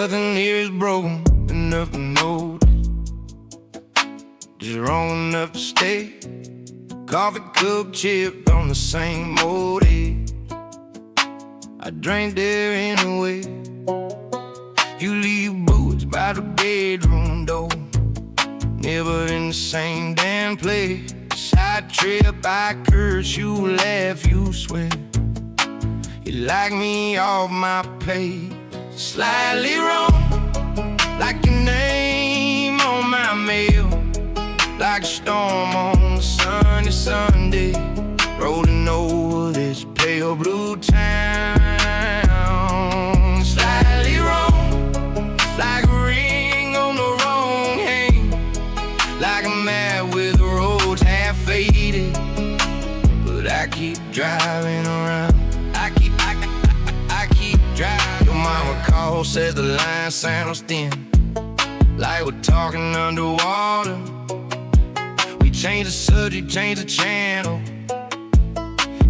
Nothing here is broken enough to notice, just wrong enough to stay. Coffee cup chipped on the same motive, I drank there anyway. You leave boots by the bedroom door, never in the same damn place. Side trip, I curse, you laugh, you swear. You like me off my page, slightly wrong, like your name on my mail, like a storm on a sunny Sunday, rolling over this pale blue town. Slightly wrong, like a ring on the wrong hand, like a map with the roads half faded, but I keep driving around. I keep driving. Your mama called, said the line sounds thin, like we're talking underwater. We change the subject, change the channel,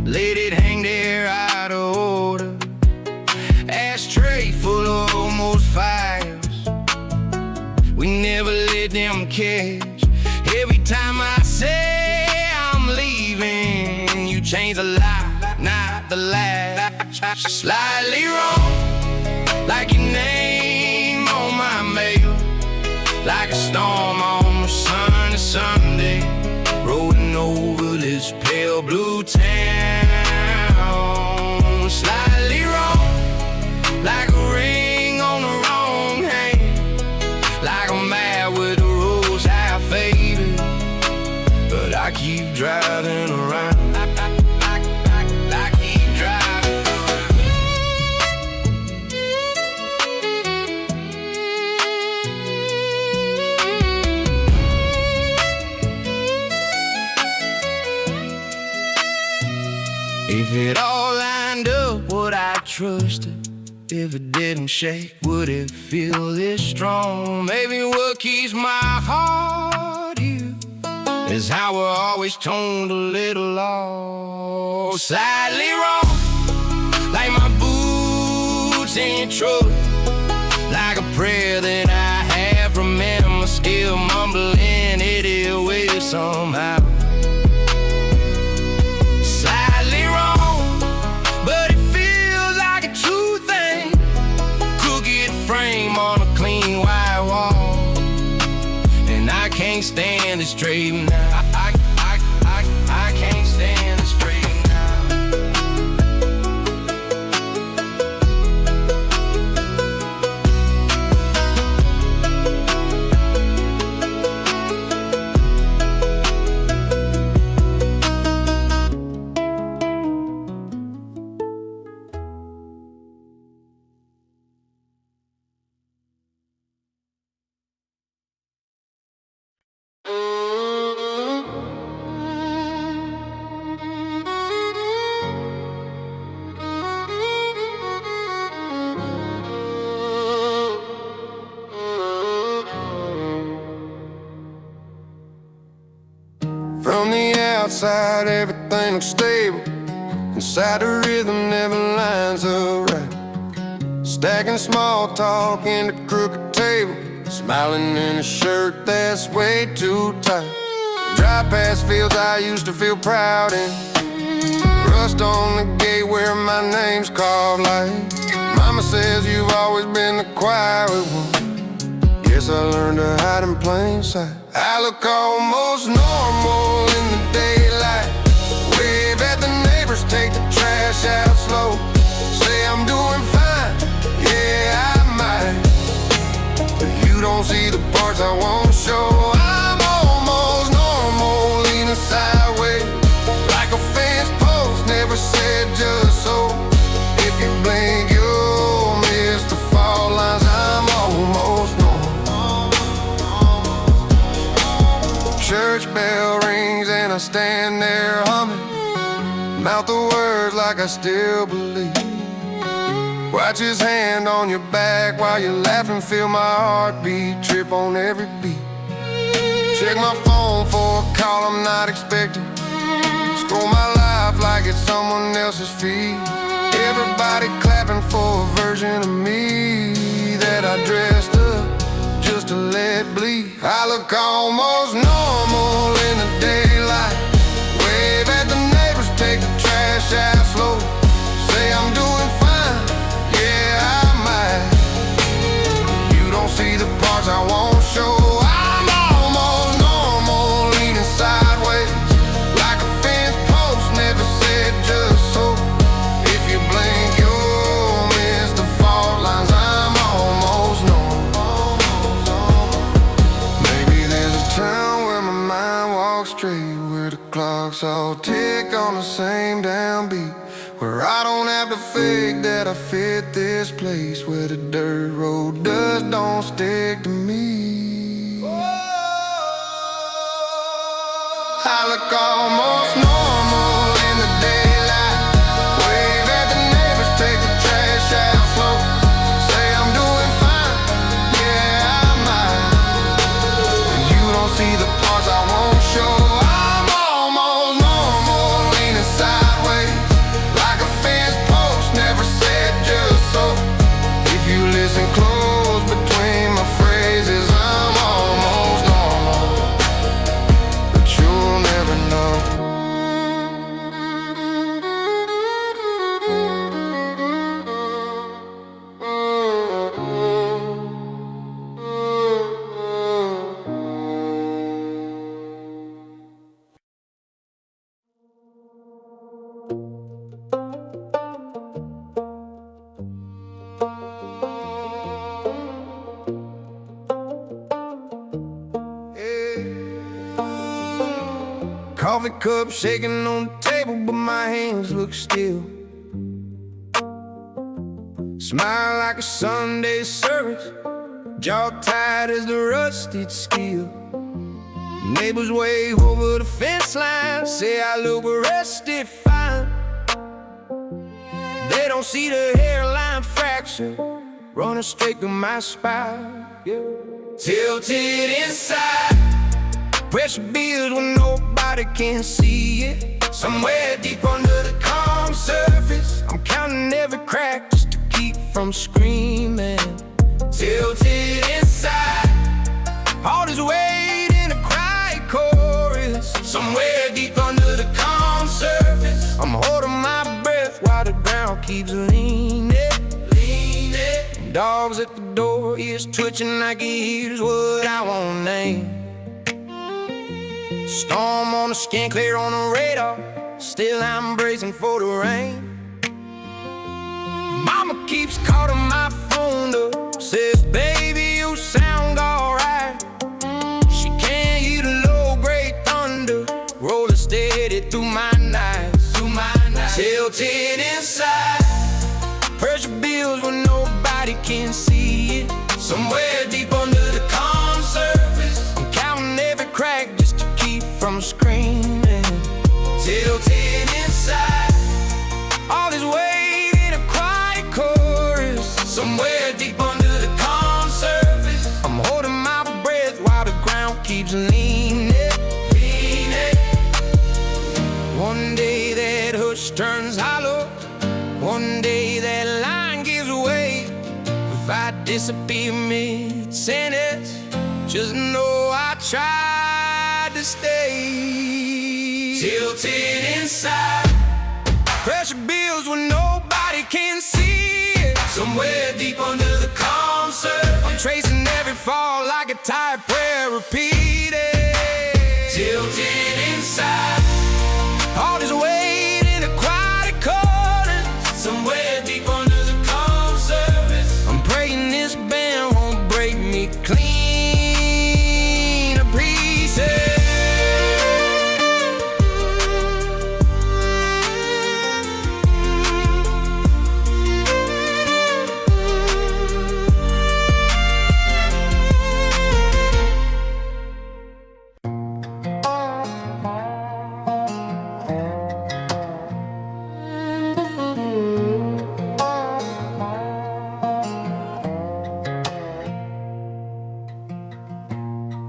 let it hang there out of order. Ashtray full of almost fires, we never let them catch. Every time I say I'm leaving, you change the lie, not the lie. Slightly wrong, like your name on my mail, like a storm on a sunny Sunday, rolling over this pale blue town. Slightly wrong, like a ring on the wrong hand, like a map with the roads half faded, but I keep driving around. I keep driving around. If it all lined up, would I trust it? If it didn't shake, would it feel this strong? Maybe what keeps my heart here is how we're always toned a little off. Slightly wrong, like my boots in trouble, like a prayer that I have from him, still mumbling it away somehow. Slightly wrong, but it feels like a true thing. Crooked frame on a clean white wall, and I can't stand it straight now. I can't stand it straight now. From the outside, everything looks stable. Inside the rhythm never lines up right. Stacking small talk in the crooked table, smiling in a shirt that's way too tight. Drive past fields I used to feel proud in, rust on the gate where my name's carved like. Mama says you've always been the quiet one. Guess I learned to hide in plain sight. I look almost normal in the daylight, wave at the neighbors, take the trash out slow, say I'm doing fine, yeah I might, but you don't see the parts I won't show. I'm almost normal, leaning sideways, like a fence post, never said just so. If you blink you'll miss the fall lines. I'm almost normal. Church bell rings and I stand there humming, mouth the words like I still believe. Watch his hand on your back while you're laughing, feel my heartbeat trip on every beat. Check my phone for a call I'm not expecting, scroll my life like it's someone else's feed. Everybody clapping for a version of me that that I dressed up just to let bleed. I look almost normal in the daylight. Wave at the neighbors, take the trash out slow. Say I'm doing fine, yeah I might. You don't see the parts I won't show. I'm almost normal, leaning sideways like a fence post, never said just so. If you blink you'll miss the fault lines. I'm almost normal. Maybe there's a town where my mind walks straight, where the clocks all tick on the same damn beat, where I don't have to fake that I fit this place, where the dirt road dust don't stick to me. I look almost normal in the daylight. Wave at the neighbors, take the trash out slow. Say I'm doing fine, yeah I might. And you don't see the parts I won't show. I'm almost normal, leaning sideways like a fence post, never said just so. If you listen close between my phrases, I'm almost normal, but you'll never know. Coffee cup shaking on the table, but my hands look still. Smile like a Sunday service, jaw tight as the rusted steel. Neighbors wave over the fence line, say I look rested fine. They don't see the hairline fracture running straight through my spine, yeah. Tilted inside, pressure builds when nobody can see it. Somewhere deep under the calm surface, I'm counting every crack just to keep from screaming. Tilted inside, all this weight in a quiet chorus. Somewhere deep under the calm surface, I'm holding my breath while the ground keeps leaning. Dogs at the door, ears twitching like here's what I won't name. Storm on the skin, clear on the radar, still I'm bracing for the rain. Mama keeps calling my phone up, says baby you sound alright. She can't hear the low-grade thunder rolling steady through my nights, tilted inside, pressure builds when nobody can see it. Somewhere deep under the calm surface, I'm counting every crack just to keep from screaming. Tilted inside, all this weight in a quiet chorus. Somewhere deep under the calm surface, I'm holding my breath while the ground keeps leaning. One day that hush turns hollow, one day that line gives way. If I disappear mid-sentence, just know I tried to stay. Tilted inside, pressure builds when nobody can see it. Somewhere deep under the calm surface, I'm tracing every fall like a tired prayer repeated. Tilted inside, all this weight in a quiet corner. Somewhere deep under the calm surface, I'm praying this band won't break me clean to pieces.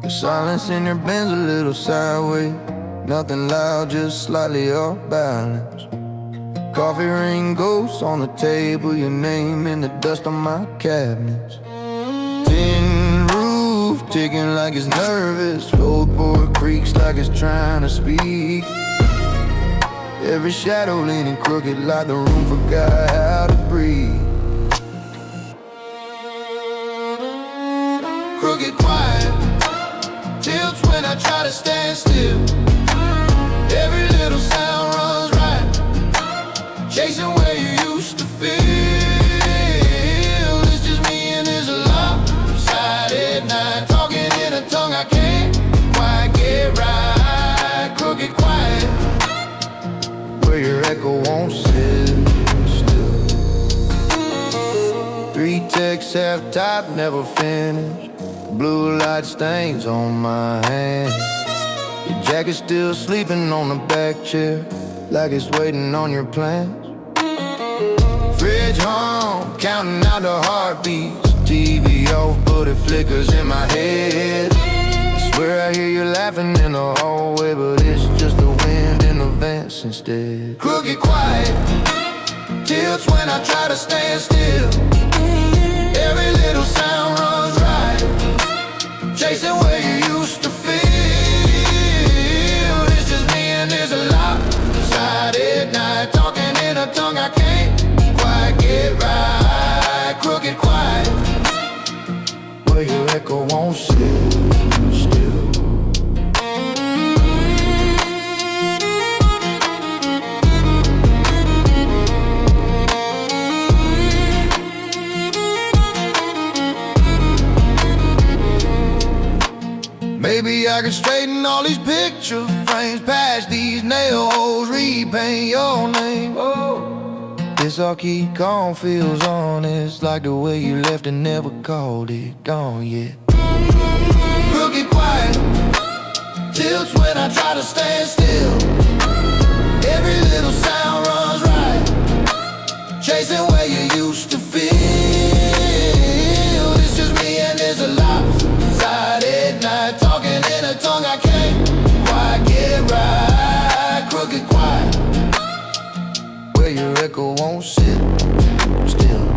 The silence in your bends a little sideways, nothing loud, just slightly off balance. Coffee ring ghosts on the table, your name in the dust on my cabinets. ticking like it's nervous. Floorboard creaks like it's trying to speak. Every shadow leaning crooked like the room forgot how to breathe. Crooked quiet tilts when I try to stand still. Every little sound runs right, chasing where you used to feel. It's just me and this lopsided night, talking in a tongue I can't quite get right. Crooked quiet, where your echo won't sit still. 3 texts half typed, never finished. Blue light stains on my hands. Your jacket's still sleeping on the back chair, like it's waiting on your plans. Fridge home, counting out the heartbeats. TV off, but it flickers in my head. I swear I hear you laughing in the hallway, but it's just the wind in the vents instead. Crooked quiet tilts when I try to stand still. Every little sound runs right, chasing where you used to feel. It's just me and this lopsided night, talking in a tongue I can't quite get right. Crooked quiet, where your echo won't sit still. Maybe I could straighten all these picture frames, patch these nail holes, repaint your name. Oh, this all keep calm feels honest, like the way you left and never called it gone yet. Crooked quiet tilts when I try to stand still. Every little sound runs right, chasing where you used to feel. It's just me and there's a lopsided night, talking in a tongue I can't quite get right. Crooked quiet, where your echo won't sit still.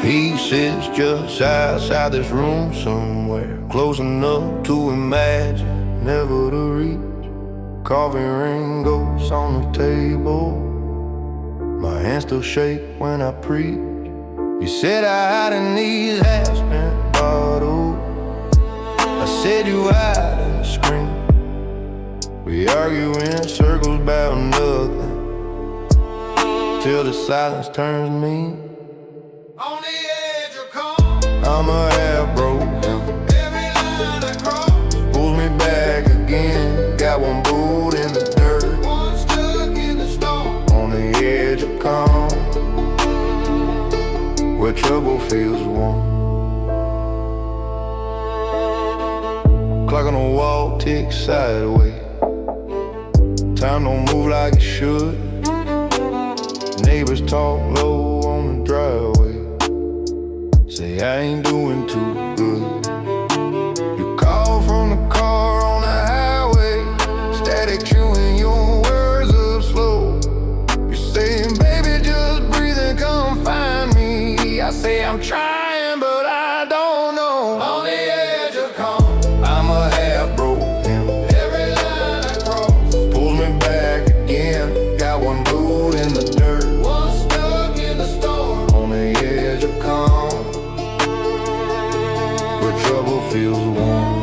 Pieces just outside this room somewhere, close enough to imagine, never to reach. Coffee ring goes on the table, my hands still shake when I preach. You said I hide in these half-spent bottles, I said you hide in the screen. We argue in circles about nothing, till the silence turns mean. On the edge of calm, I'm a half-broken. Every line I cross pulls me back again. Got one boot in the dirt, one stuck in the storm. On the edge of calm, where trouble feels warm. Clock on the wall ticks sideways, time don't move like it should. Neighbors talk low on the driveway, say I ain't doing too good. You call from the car on the highway, static chewing your words up slow. You're saying, baby, just breathe and come find me. I say I'm trying, but I don't know. On the edge of calm, I'm a half-broken. Every line I cross pulls me back again. Got one boot in the dirt, one stuck in the storm. On the edge of calm, where trouble feels warm.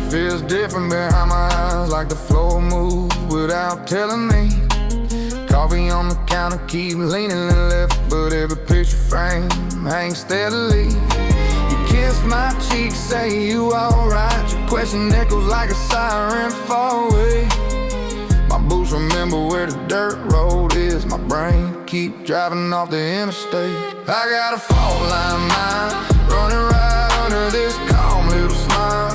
Feels different behind my eyes, like the floor moves without telling me. Coffee on the counter, keep leaning left, but every picture frame hangs steadily. You kiss my cheek, say you alright. Your question echoes like a siren far away. My boots remember where the dirt road is. My brain keep driving off the interstate. I got a fault line mind, running right under this calm little smile.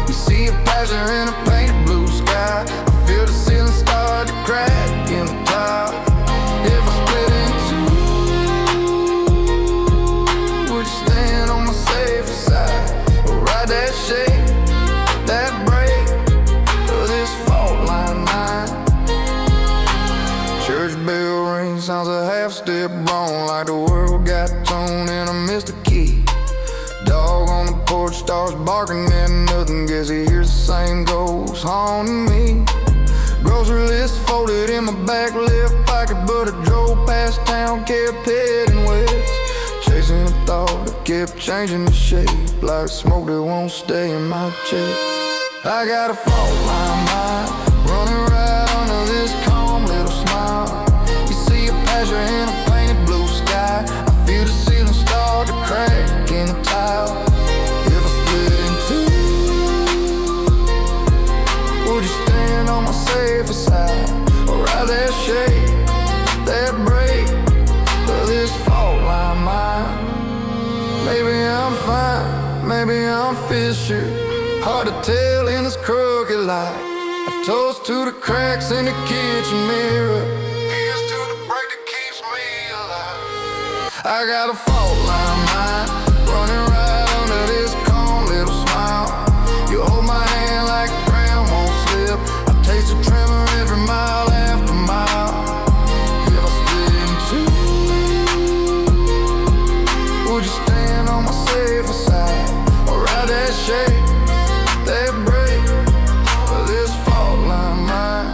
You see a passion in a painted blue sky. I feel the ceiling start to crack in the top. If I split in two, would you stand on my safer side? Or ride that shake, that break, or this fault line line? Church bell rings, sounds a half step wrong, like the world got tone and I missed a key. Dog on the porch starts barking at nothing, guess he hears the same ghost haunting me. Grocery list folded in my back left pocket, but I drove past town, kept heading west. Chasing a thought that kept changing the shape, like smoke that won't stay in my chest. I got a fault line mind, running right under this calm little smile. You see a passion in a painted blue sky. I feel the ceiling start to crack in the tile. If I split in two, would you stand on my safer side? Or ride that shake, that break, or this fault line mine? Maybe I'm fine, maybe I'm Fisher. Hard to tell in this crooked light. I toast to the cracks in the kitchen mirror. Here's to the break that keeps me alive. I got a fault line mind, running right under this calm little smile. You hold my hand like the ground won't slip. I taste the tremor every mile after mile. If I split in two, would you stand on my safer side? Or ride that shake, that break, or this fault line mine?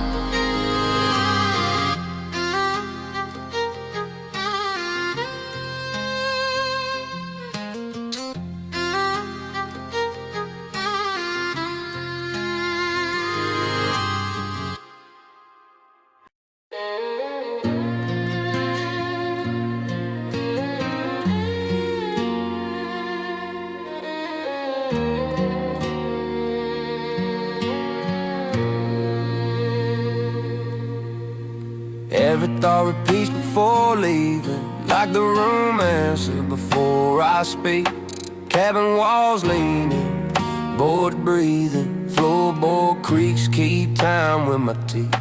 Every thought repeats before leaving, like the room answer before I speak. Cabin walls leaning, bored breathing, floorboard creaks keep time with my teeth.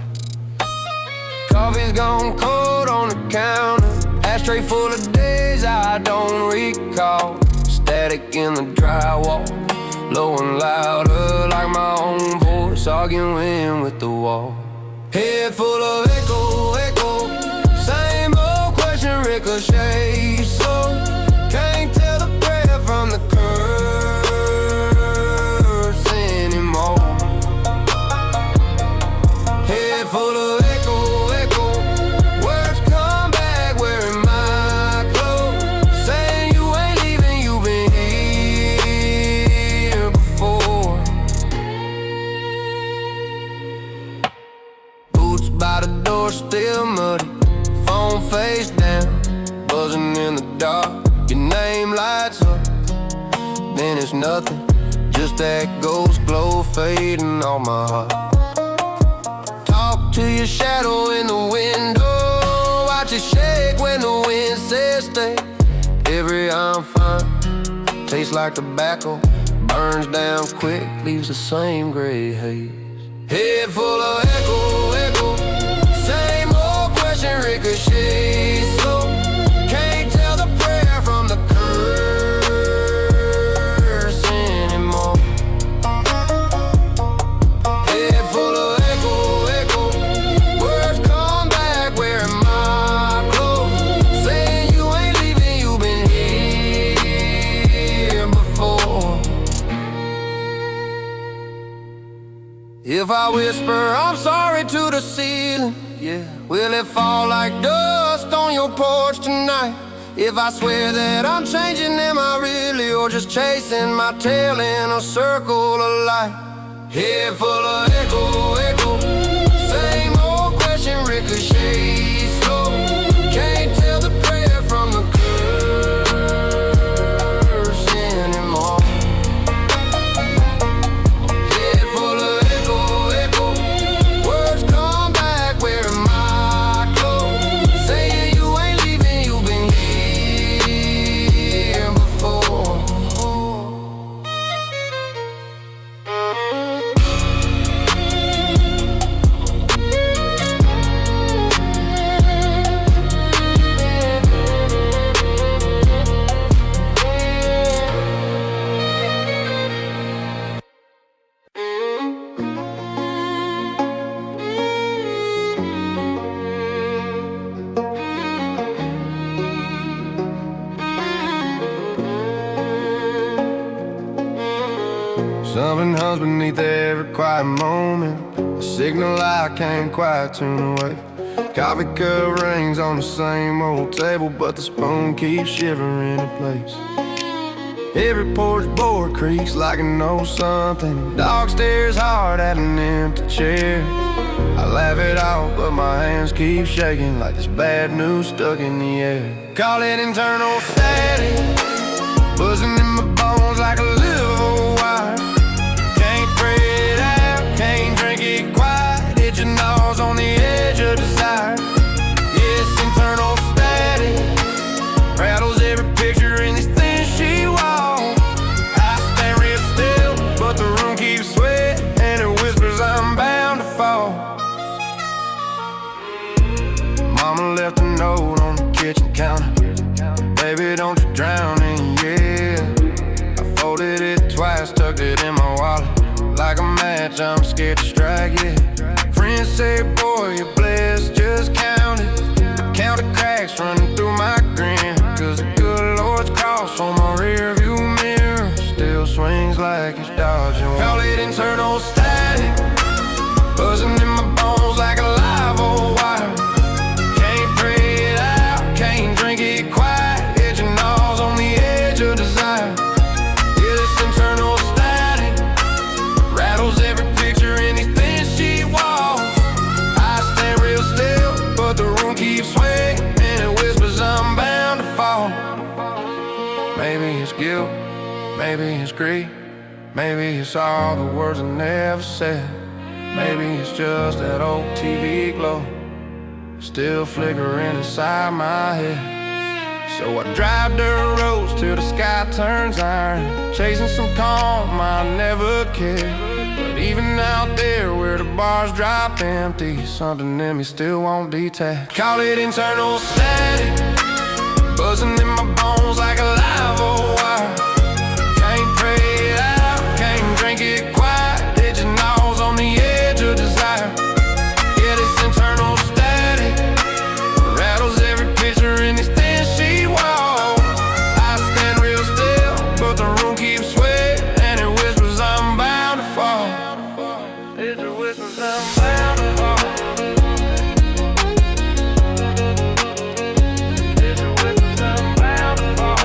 Coffee's gone cold on the counter, ashtray full of days I don't recall. Static in the drywall, low and louder like my own voice arguing with the wall. Head full of echo, echo, same old question ricochet. So can't tell the prayer from the curse anymore. Head full of echo, echo, words come back wearing my clothes, saying you ain't leaving, you've been here before. Boots by the door still muddy, phone face down, buzzing in the dark. Your name lights up, then it's nothing, just that ghost glow fading on my heart. Talk to your shadow in the window, watch it shake when the wind says stay. Every I'm fine tastes like tobacco, burns down quick, leaves the same gray haze. Head full of echo, echo, same old question ricochet. So can't tell the prayer from the curse anymore. Head full of echo, echo, words come back wearing my clothes, saying you ain't leaving, you've been here before. If I whisper I'm sorry to the ceiling, yeah, will it fall like dust on your porch tonight? If I swear that I'm changing, am I really, or just chasing my tail in a circle of light? Head full of echo, echo. Same old question ricochets slow. Can't tell the prayer from the curse anymore. Head full of echo, echo. Words come back wearing my clothes, saying you ain't leaving, you've been here before. Something hums beneath every quiet moment, a signal I can't quite turn away. Coffee cup rings on the same old table, but the spoon keeps shivering in place. Every porch board creaks like it knows something. Dog stares hard at an empty chair. I laugh it off, but my hands keep shaking like there's bad news stuck in the air. Call it internal static, buzzing in my bones like a live wire. Can't pray it out, can't drink it quiet. Itching nose on the edge of desire. Yes, internal static rattles every picture in this thin sheet wall. I stand real still, but the room keeps sweating, and it whispers I'm bound to fall. Mama left a note on the kitchen counter. Baby, don't you drown in, yeah. I folded it twice, tucked it in my wallet. Like a match, I'm scared to strike it. Friends say, boy, you're blessed, just count it. Count the cracks running through my grin, cause the good Lord's cross on my rear view mirror still swings like it's dodging. Call it internal static, buzzing in my bones like a live old wire. Can't pray it out, can't drink it quiet. Itching nose on the edge of desire. Yeah, this internal static rattles every picture in these thin sheet walls. I stand real still, but the room keeps swaying, and it whispers I'm bound to fall. Maybe it's guilt, maybe it's grief, maybe it's all the words I never said. Maybe it's just that old TV glow still flickering inside my head. So I drive dirt roads till the sky turns iron, chasing some calm I never cared. But even out there where the bars drop empty, something in me still won't detach. Call it internal static, buzzing in my bones like a live old wire. Can't pray it out, can't drink it quiet. Itching nose on the edge of desire. Yeah, this internal static rattles every picture in this thin sheet wall. I stand real still, but the room keeps swaying, and it whispers I'm bound to fall. It whispers I'm bound to fall. It whispers I'm bound to fall.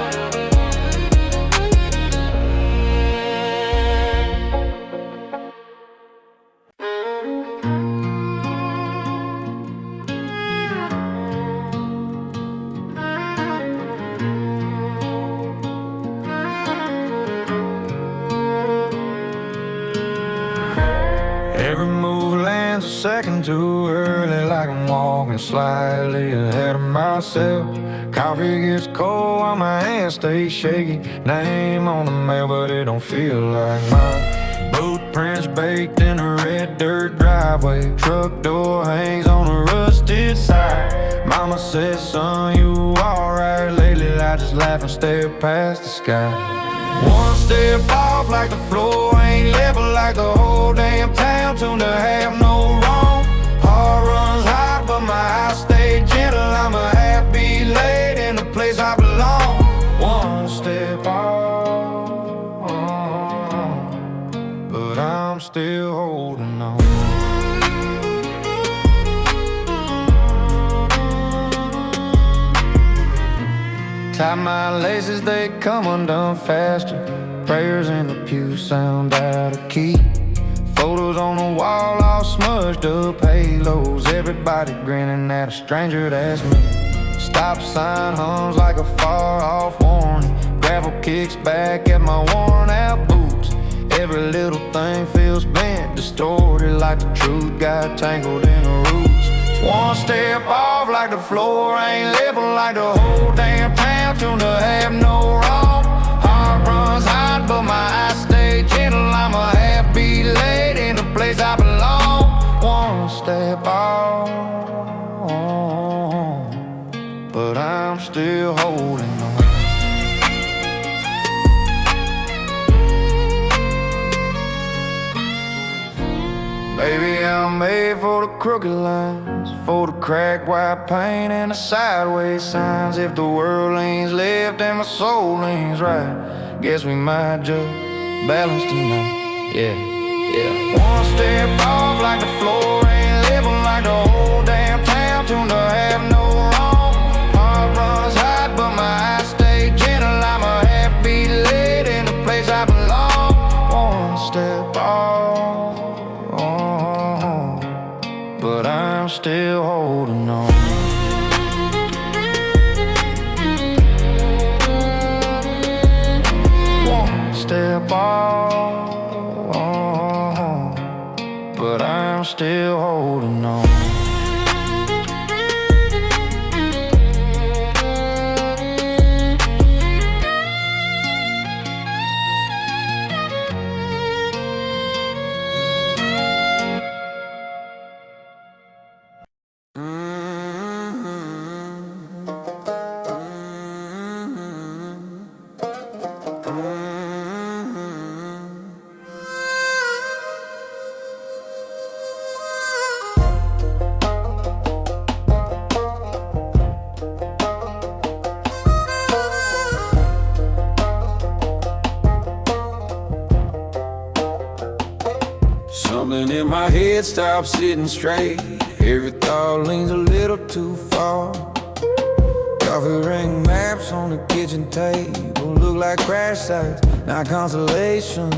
Every move lands a second too early, like I'm walking slightly ahead of myself. Coffee gets cold while my hands stay shaky. Name on the mail, but it don't feel like mine. Boot prints baked in a red dirt driveway. Truck door hangs on a rusted side. Mama says, son, you alright lately? I just laugh and stare past the sky. One step off like the floor ain't level, like the whole damn town tuned to have no wrong. Heart runs hot, but my eyes stay gentle. I'm a half beat late in the place I belong. One step off, but I'm still holding on. Tie my laces, they come undone faster. Prayers in the pew sound out of key. Photos on the wall, all smudged up halos. Everybody grinning at a stranger, that's me. Stop sign hums like a far-off warning. Gravel kicks back at my worn-out boots. Every little thing feels bent, distorted, like the truth got tangled in the roots. One step off like the floor ain't level, like the whole damn town tuned to have no wrong. Heart runs hot, but my eyes stay gentle. I'm a half beat late in the place I belong. One step off, but I'm still holding on. Baby, I'm made for the crooked lines, for the cracked white paint and the sideways signs. If the world leans left and my soul leans right, guess we might just balance tonight. Yeah. One step off like the floor ain't level, like the whole damn town tuned to have no wrong. Heart runs hot, but my eyes stay gentle. I'm a half beat late in the place I belong. One step off, but I'm still holding on. One step off, but I'm still holding on. Something in my head stops sitting straight. Every thought leans a little too far. Coffee ring maps on the kitchen table look like crash sites, not consolations.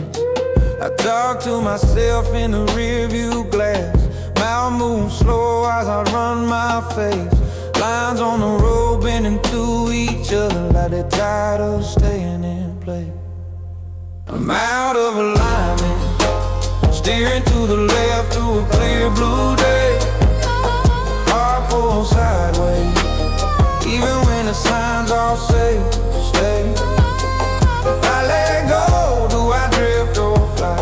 I talk to myself in the rearview glass. Mouth moves slow as I run my face. Lines on the road bending to each other like they're tired of staying in place. I'm out of alignment, steering to the left through a clear blue day. Heart pulls sideways, even when the signs all say stay. If I let go, do I drift or fly?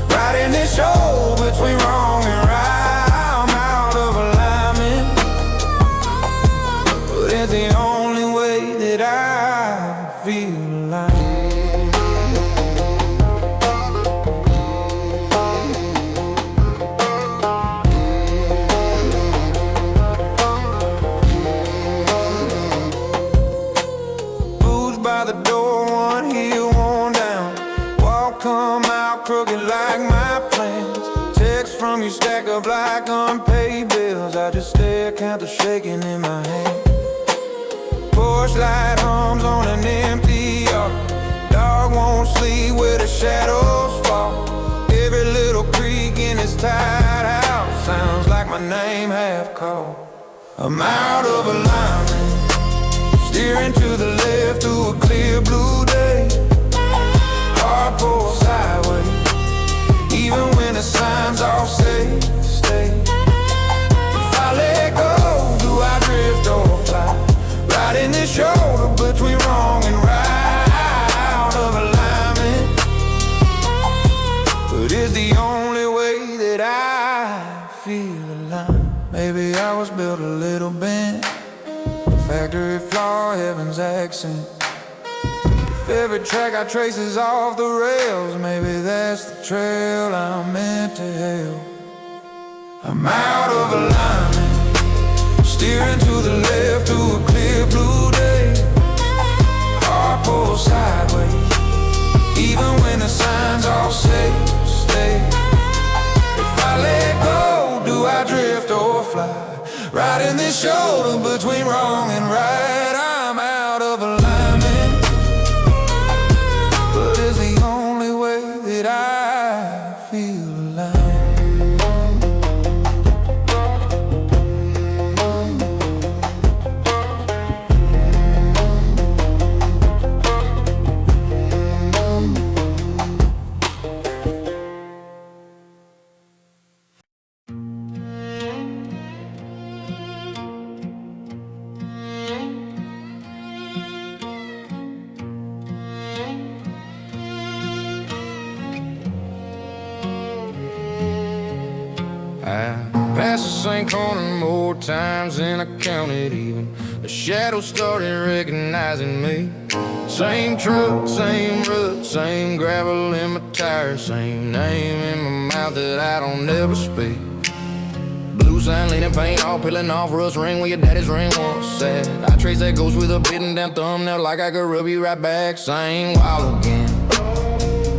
Right in this show between wrong and right. I'm out of alignment, but it's the only way that I feel alive. By the door, one heel worn down. Walk come out crooked like my plans. Text from you stack up like unpaid bills. I just stare, count the shaking in my hand. Porch light hums on an empty yard. Dog won't sleep where the shadows fall. Every little creak in his tired house sounds like my name half called. I'm out of alignment, steering to the left through a clear blue day. Heart pulls sideways, even when the signs all say stay. If I let go, do I drift or fly? Right in the shoulder between wrong and right. Out of alignment, but it's the only way that I feel alive. Maybe I was built a little bent, factory flaw, heaven's accent. If every track I trace is off the rails, maybe that's the trail I'm meant to hail. I'm out of alignment, steering to the left through a clear blue day. Heart pulls sideways, even when the signs all say stay. If I let go, do I drift or fly? Right in this shoulder between wrong and right. I'm out of alignment, but it's the only way that I feel alive. same corner more times than I counted even. The shadows started recognizing me. Same truck, same rut, same gravel in my tires, same name in my mouth that I don't ever speak. Blue sign, leaning paint, all peeling off, rust ring where your daddy's ring once sat. I trace that ghost with a bitten down thumbnail like I could rub you right back. Same wall again.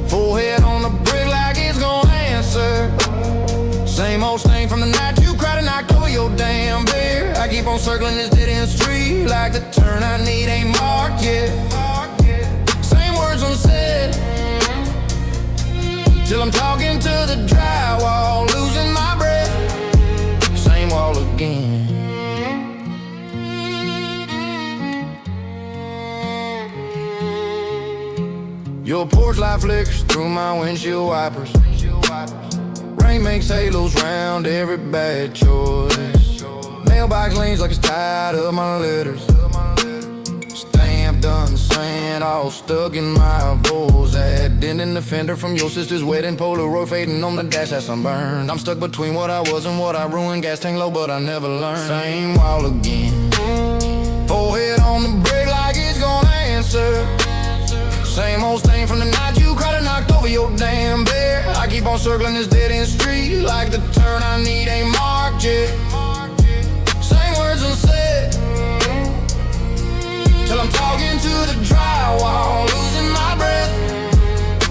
Forehead on the brick like it's gonna answer. Same old stain from the night you cried and knocked over your damn beer. I keep on circling this dead-end street like the turn I need ain't marked yet. Same words unsaid till I'm talking to the drywall, losing my breath. Same wall again. Your porch light flickers through my windshield wipers. Rain makes halos round every bad choice. Mailbox leans like it's tired of my letters. Stamped, unsand, all stuck in my voice. That dent in the fender from your sister's wedding. Polaroid fading on the dash, that sunburned. I'm stuck between what I was and what I ruined. Gas tank low, but I never learned. Same wall again. Forehead on the brick like it's gonna answer. Same old stain from the night you cried and knocked over your damn bear. I keep on circling this dead-end street like the turn I need ain't marked yet. Same words unsaid till I'm talking to the drywall, losing my breath.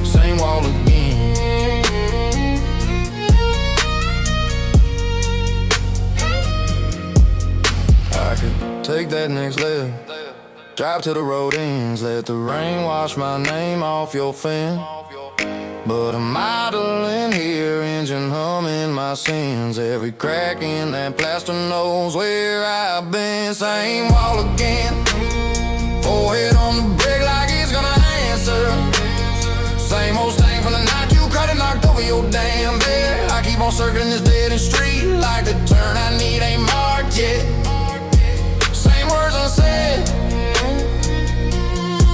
Same wall again. I could take that next left, drive till the road ends, let the rain wash my name off your fence. But I'm idling here, engine humming my sins. Every crack in that plaster knows where I've been. Same wall again. Forehead on the brick like it's gonna answer. Same old stain from the night you cried and knocked over your damn bed. I keep on circling this dead-end street like the turn I need ain't marked yet. Same words unsaid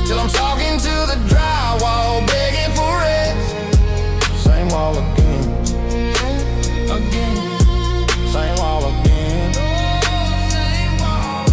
till I'm talking to the drywall, begging for rest. Same wall again, again. Same wall again, same wall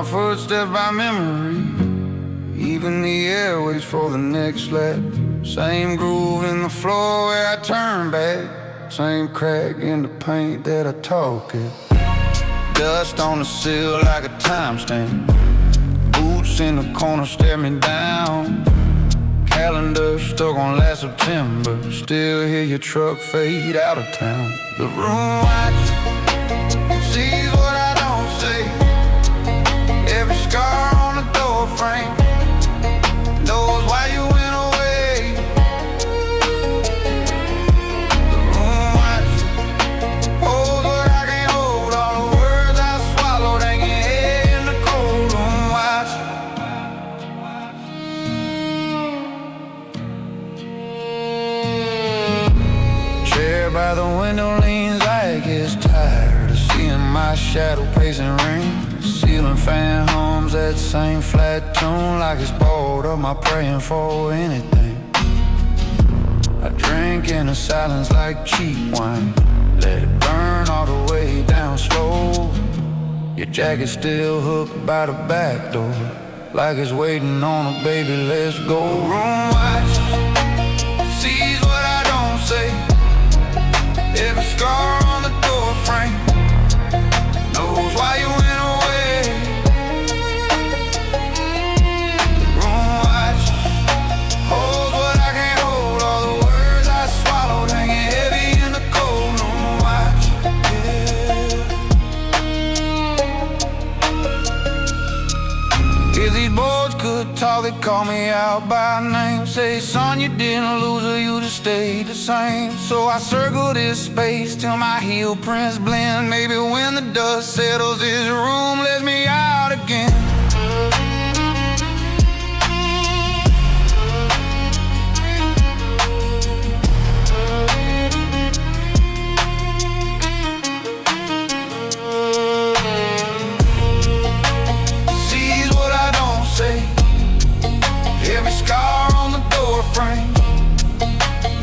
footsteps by memory. Even the air waits for the next lap. Same groove in the floor where I turn back. Same crack in the paint that I talk at. Dust on the sill like a timestamp. Boots in the corner stare me down. Calendar stuck on last September. Still hear your truck fade out of town. The room watch sees what I don't say. Every scar on the door frame knows why you went away. The room watch holds what I can't hold. All the words I swallowed hanging head in the cold. Room watch. Chair by the window leans like it's tired of seeing my shadow pacing rings. Ceiling fan hums that same flat tune like it's bored. Am I praying for anything? I drink in the silence like cheap wine. Let it burn all the way down slow. Your jacket still hooked by the back door, like it's waiting on a baby, let's go. Room watch sees what I don't say. Every scar on the door frame knows why you went away. The room watch holds what I can't hold. All the words I swallowed hanging heavy in the cold. Room watch, yeah. If these boys could talk, they'd call me out by name. Say, son, you didn't lose her, you just stayed the same. So I circle this space till my heel prints blend. Maybe when the dust settles, this room lets me out again. Every scar on the door frame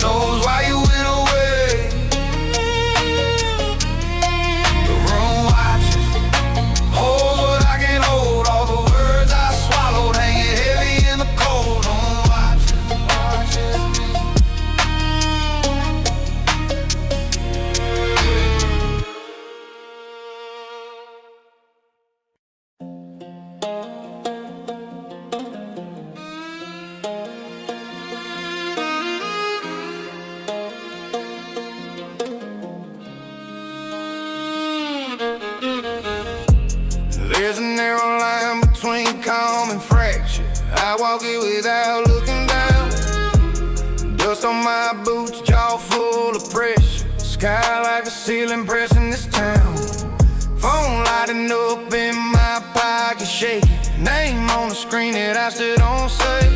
knows why you went away. The room watches, holds what I can hold. All the words I swallowed hanging heavy in the cold. Room watches me. There's a narrow line between calm and fracture. I walk it without looking down. Dust on my boots, jaw full of pressure. Sky like a ceiling pressing this town. Phone lighting up in my pocket shaking. Name on the screen that I still don't say.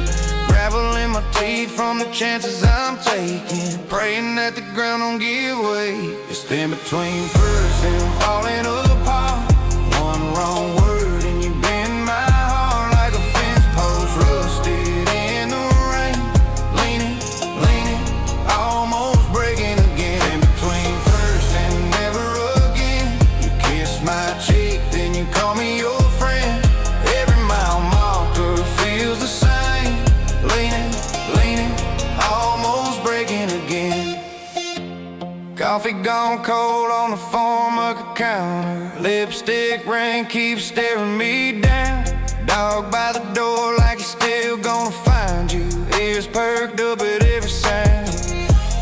Gravel in my teeth from the chances I'm taking. Praying that the ground don't give way. It's in between first and falling apart. One wrong word and you bend my heart like a fence post rusted in the rain. Leaning, almost breaking again. In between first and never again. You kiss my cheek, then you call me your friend. Every mile marker feels the same. Leaning, almost breaking again. Coffee gone cold on the Formica counter. Lipstick ring keeps staring me down. Dog by the door like he's still gonna find you. Ears perked up at every sound.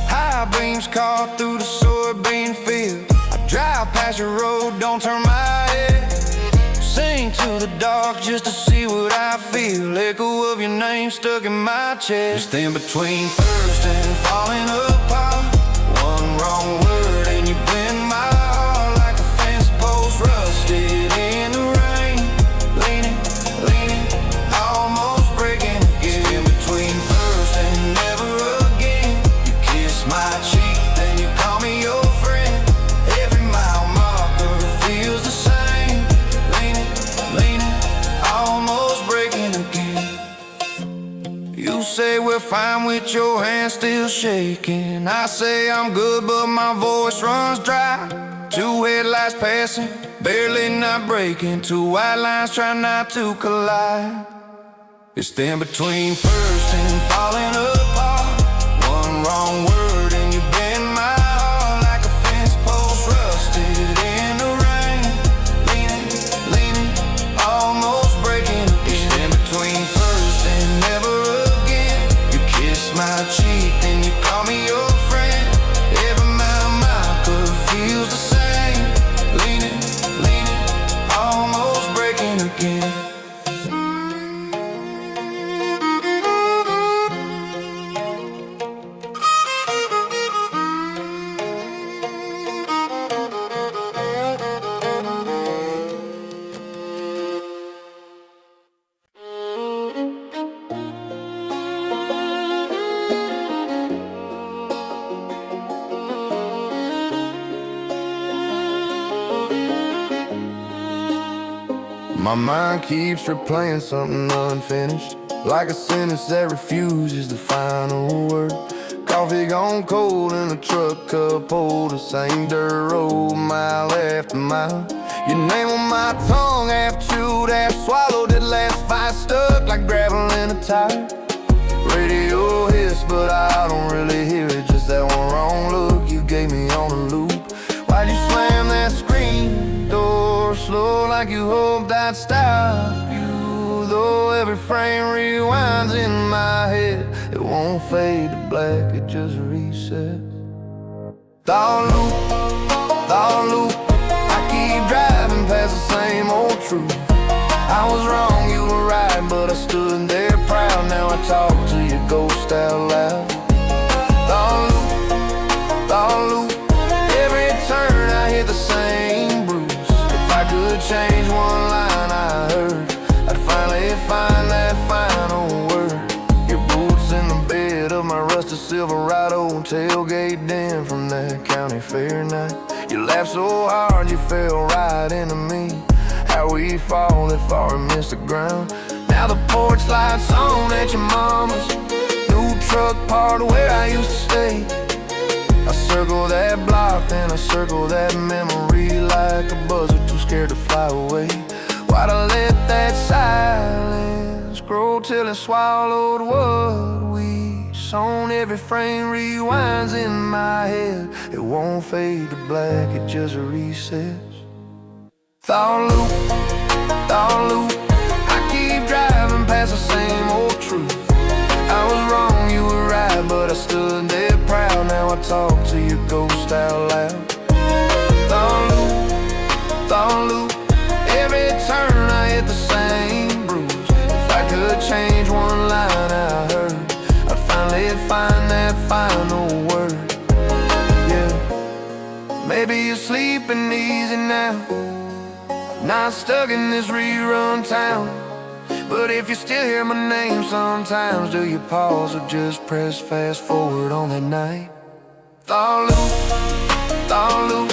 High beams caught through the soybean field. I drive past your road, don't turn my head. Sing to the dark just to see what I feel. Echo of your name stuck in my chest. Just in between first and falling apart. One wrong word and you bend my heart like a fence post rusted in the rain. Leaning, almost breaking again. In between first and never again. You kiss my cheek, then you call me your friend. Every mile marker feels the same. Leaning, almost breaking again. You say we're fine with your hand still shaking. I say I'm good but my voice runs dry. Two headlights passing, barely not breaking. Two white lines try not to collide. It's in between first and falling apart. One wrong word and you bend my heart like a fence post rusted in the rain. Leaning, almost breaking again. It's in between first and never again. You kiss my cheek, then you call me your friend. Every mile marker feels the same. Leaning, almost breaking again. My mind keeps replaying something unfinished, like a sentence that refuses the final word. Coffee gone cold in the truck cup hold, the same dirt road mile after mile. Your name on my tongue, half chewed, half swallowed. That last fight stuck like gravel in a tire. Radio hits, but I don't really hear it. Just that one wrong look you gave me on a loop. Why'd you slam that screen door slow like you hoped I'd stop you? Though every frame rewinds in my head, it won't fade to black, it just resets. Thought loop, I keep driving past the same old truth. I was wrong, you were were right, but I stood there proud. Now I talk to your ghost out loud. Thought loop, every turn I hit the same bruise. If I could change one line I heard, I'd finally find that final word. Your boots in the bed of my rusted Silverado, tailgate den from that county fair night. You laughed so hard you fell right into me. How we fall if far and miss the ground. Now the porch lights on at your mama's. New truck parked where I used to stay. I circle that block, then I circle that memory like a buzzard too scared to fly away. Why'd I let that silence grow till it swallowed what we sown? Every frame rewinds in my head. It won't fade to black, it just resets. Thought loop, I keep driving past the same old truth. I was wrong, you were right, but I stood there proud. Now I talk to your ghost out loud. Thought loop, every turn I hit the same bruise. If I could change one line I heard, I'd finally find that final word. Yeah, maybe you're sleeping easy now, not stuck in this rerun town. But if you still hear my name sometimes, do you pause or just press fast forward on that night? Thought loop,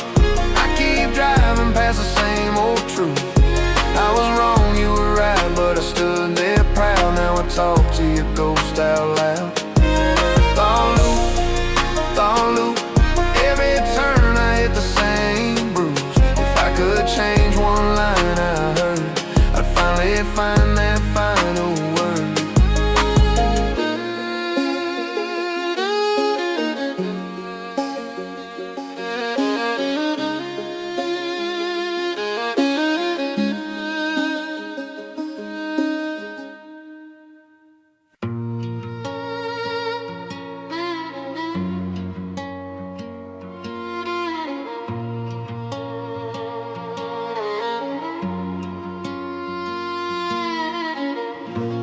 I keep driving past the same old truth. I was wrong, you were right, but I stood there proud. Now I talk to your ghost out loud. Thought loop, every turn I hit the same bruise. If I could change one line I heard, I'd finally find that final word.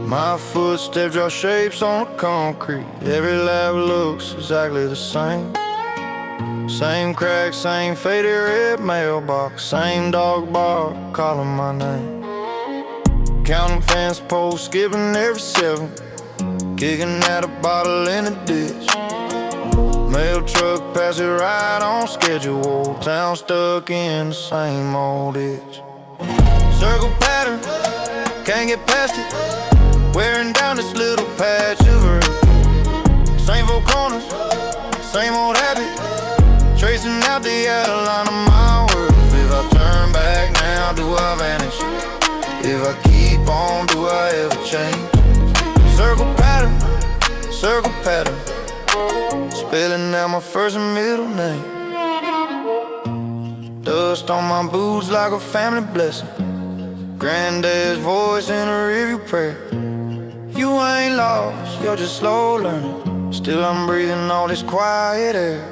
My footsteps draw shapes on the concrete. Every lap looks exactly the same. Same crack, same faded red mailbox, same dog bark calling my name. Counting fence posts, skipping every 7, kicking at a bottle in the ditch. Mail truck passes right on schedule. Old town stuck in the same old ditch. Circle pattern, can't get past it. Wearing down this little patch of earth. Same four corners, same old habit, tracing out the outline of my worth. If I turn back now, do I vanish? If I keep on, do I ever change? Circle pattern, spelling out my first and middle name. Dust on my boots like a family blessing. Granddad's voice in a rearview prayer. You ain't lost, you're just slow learning. Still I'm breathing all this quiet air.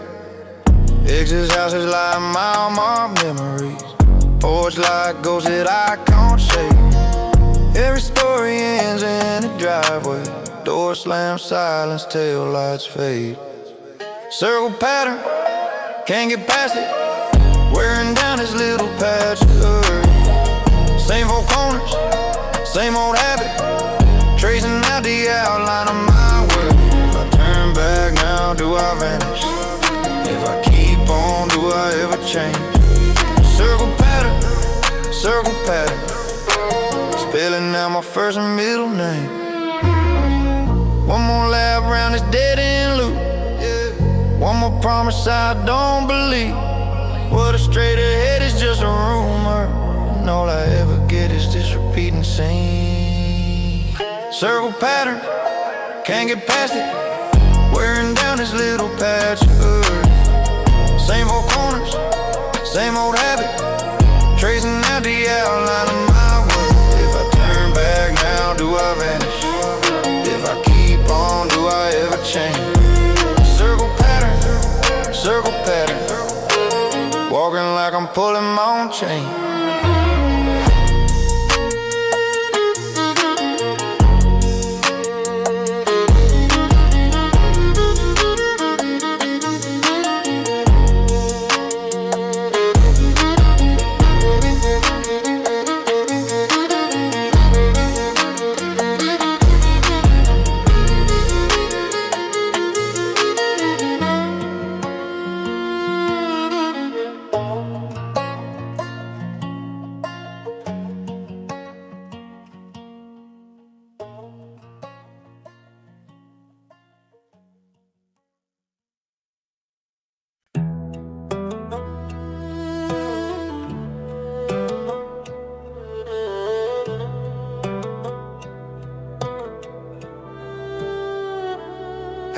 Ex's houses like mile-marked memories. Porch like ghosts that I can't shake. Every story ends in a driveway. Door slam, silence, tail lights fade. Circle pattern, can't get past it. Wearing down this little patch of earth. Same four corners, same old habit, tracing out the outline of my world. If I turn back now, do I vanish? If I keep on, do I ever change? Circle pattern, spelling out my first and middle name. One more lap round this dead-end loop. One more promise I don't believe. What a straight ahead is just a rumor, and all I ever get is this repeating scene. Circle pattern, can't get past it. Wearing down this little patch of earth. Same four corners, same old habit, tracing out the outline of my world. If I turn back now, do I vanish? If I keep on, do I ever change? Circle pattern, walking like I'm pulling my own chain.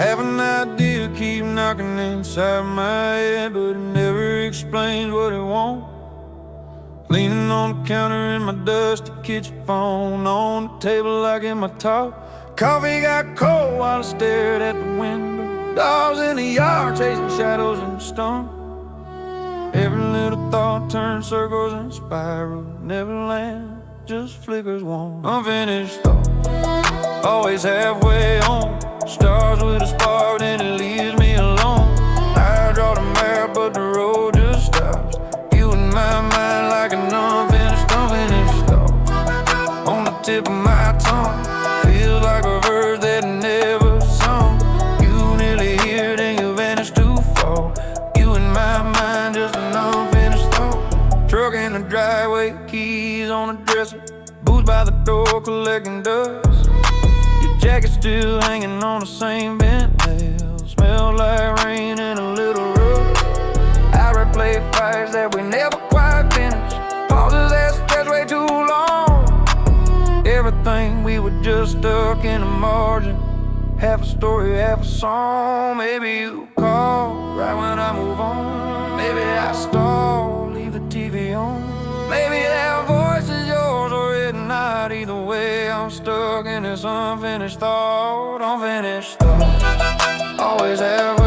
Have an idea, keep knocking inside my head, but it never explains what it wants. Leaning on the counter in my dusty kitchen, phone on the table like in my top. Coffee got cold while I stared at the window. Dogs in the yard chasing shadows in the storm. Every little thought turns circles and spirals. Never land, just flickers warm. Unfinished thought, always halfway home. Stars with a spark, then it leaves me alone. I draw the map, but the road just stops. You in my mind like an unfinished thought. On the tip of my tongue, feels like a verse that never sung. You nearly here, then you vanish too far. You in my mind, just an unfinished thought. Truck in the driveway, keys on the dresser, boots by the door collecting dust. Jacket still hanging on the same bent nail. Smell like rain and a little rust. I replay fights that we never quite finished. Pauses that stretch way too long. Everything we were just stuck in the margin. Half a story, half a song. Maybe you call right when I move on. Maybe I stall, leave the TV on. Maybe that voice is yours or it's not. Either way, I'm stuck in this unfinished thought. Unfinished thought, always have